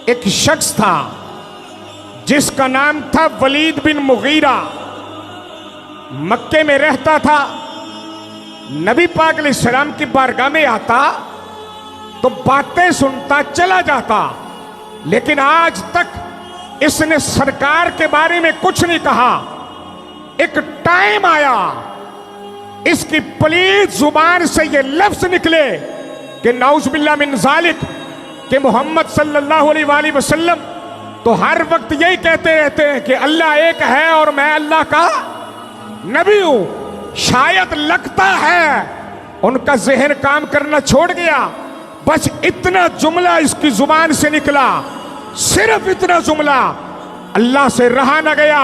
एक शख्स था जिसका नाम था वलीद बिन मुगीरा। मक्के में रहता था। नबी पाक अलैहिस्सलाम की बारगाह में आता तो बातें सुनता चला जाता, लेकिन आज तक इसने सरकार के बारे में कुछ नहीं कहा। एक टाइम आया, इसकी पलीद जुबान से ये लफ्ज निकले कि नाउज़ुबिल्लाह मिन ज़ालिक, कि मोहम्मद सल्लल्लाहु अलैहि वसल्लम तो हर वक्त यही कहते रहते हैं कि अल्लाह एक है और मैं अल्लाह का नबी हूं। शायद लगता है उनका जहन काम करना छोड़ गया। बस इतना जुमला इसकी जुबान से निकला, सिर्फ इतना जुमला, अल्लाह से रहा न गया।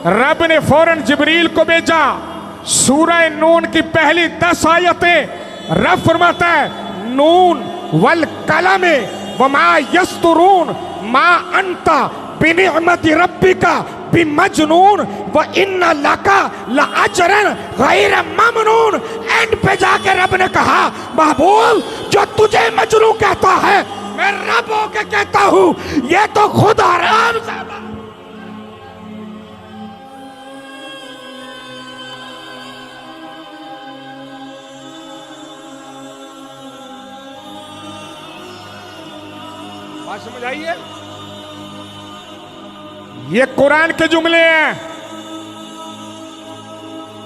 रब ने फौरन जिब्रील को भेजा। सूरह नून की पहली 10 आयतें रब फरमाता है, नून वल कलम वमा यस्तुरून मा अंता बिनिअमति रब्बिका बिमजनून व इन्ना लका लअजरन गैर ममनून। एंड पे जाके रब ने कहा, महबूब जो तुझे मजनू कहता है मैं रब होके कहता हूं, ये तो खुद हराम ज़ादा। बात समझ आई है? ये कुरान के जुमले हैं।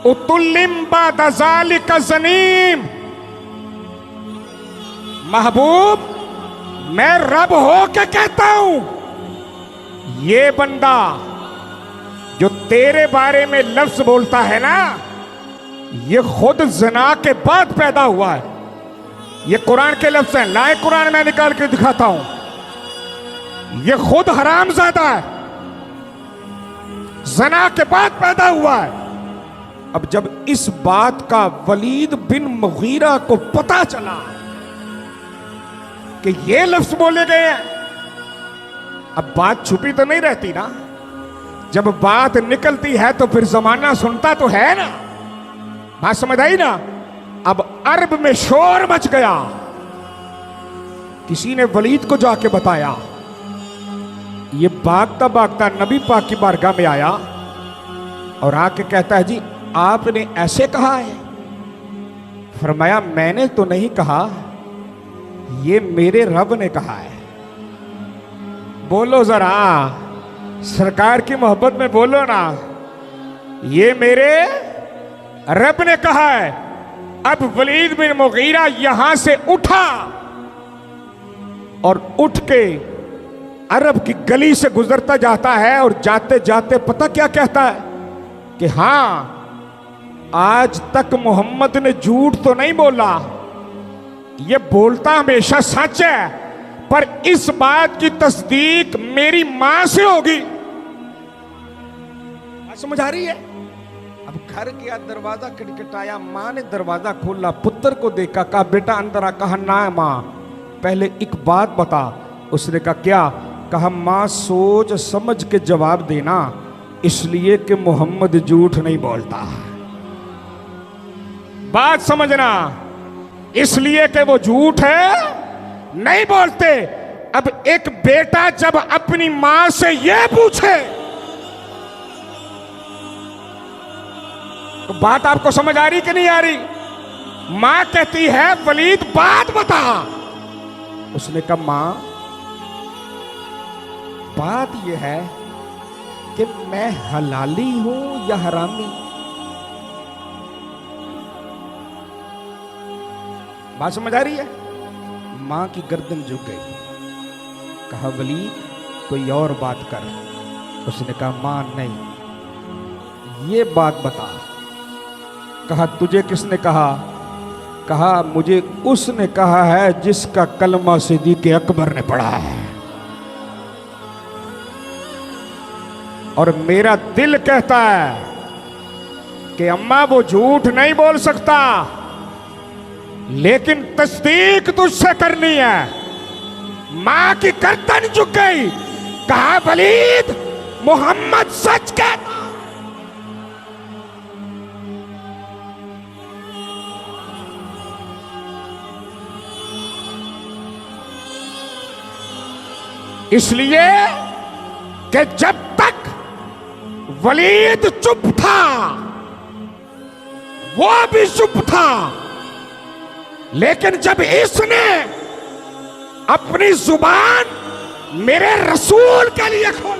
उतुल्लिम बाद ज़ालिका ज़नीम, महबूब मैं रब हो के कहता हूं, ये बंदा जो तेरे बारे में लफ्ज बोलता है ना, ये खुद ज़ना के बाद पैदा हुआ है। ये कुरान के लफ्ज हैं, लाए कुरान में निकाल के दिखाता हूं। ये खुद हरामजादा है, ज़ना के बाद पैदा हुआ है। अब जब इस बात का वलीद बिन मुगीरा को पता चला कि ये लफ्ज बोले गए हैं, अब बात छुपी तो नहीं रहती ना। जब बात निकलती है तो फिर जमाना सुनता तो है ना। बात समझ आई ना? अब अरब में शोर मच गया। किसी ने वलीद को जाके बताया। ये भागता भागता नबी पाक की बारगाह में आया और आके कहता है, जी आपने ऐसे कहा है? फरमाया, मैंने तो नहीं कहा, ये मेरे रब ने कहा है। बोलो जरा, सरकार की मोहब्बत में बोलो ना, ये मेरे रब ने कहा है। अब वलीद बिन मुगीरा यहां से उठा और उठ के अरब की गली से गुजरता जाता है और जाते जाते पता क्या कहता है कि हां, आज तक मोहम्मद ने झूठ तो नहीं बोला, ये बोलता हमेशा सच है, पर इस बात की तस्दीक मेरी मां से होगी। समझ आ रही है? अब घर गया, दरवाजा खटखटाया, मां ने दरवाजा खोला, पुत्र को देखा, कहा बेटा अंदर आ। कहा ना मां, पहले एक बात बता। उसने कहा क्या? कहा मां सोच समझ के जवाब देना, इसलिए कि मोहम्मद झूठ नहीं बोलता। बात समझना, इसलिए कि वो झूठ है नहीं बोलते। अब एक बेटा जब अपनी मां से यह पूछे तो बात आपको समझ आ रही कि नहीं आ रही? मां कहती है वलीद बात बता। उसने कहा मां, बात यह है कि मैं हलाली हूं या हरामी। बात समझ आ रही है? मां की गर्दन झुक गई। कहा वलीद कोई और बात कर। उसने कहा मां नहीं, ये बात बता। कहा तुझे किसने कहा? कहा मुझे उसने कहा है जिसका कलमा सिद्दीक़ अकबर ने पढ़ा है, और मेरा दिल कहता है कि अम्मा वो झूठ नहीं बोल सकता, लेकिन तस्दीक तुझसे करनी है। मां की गर्दन झुक गई। कहा वलीद मोहम्मद सच कहता। इसलिए कि जब तक वलीद चुप था वो भी चुप था, लेकिन जब इसने अपनी जुबान मेरे रसूल के लिए खोली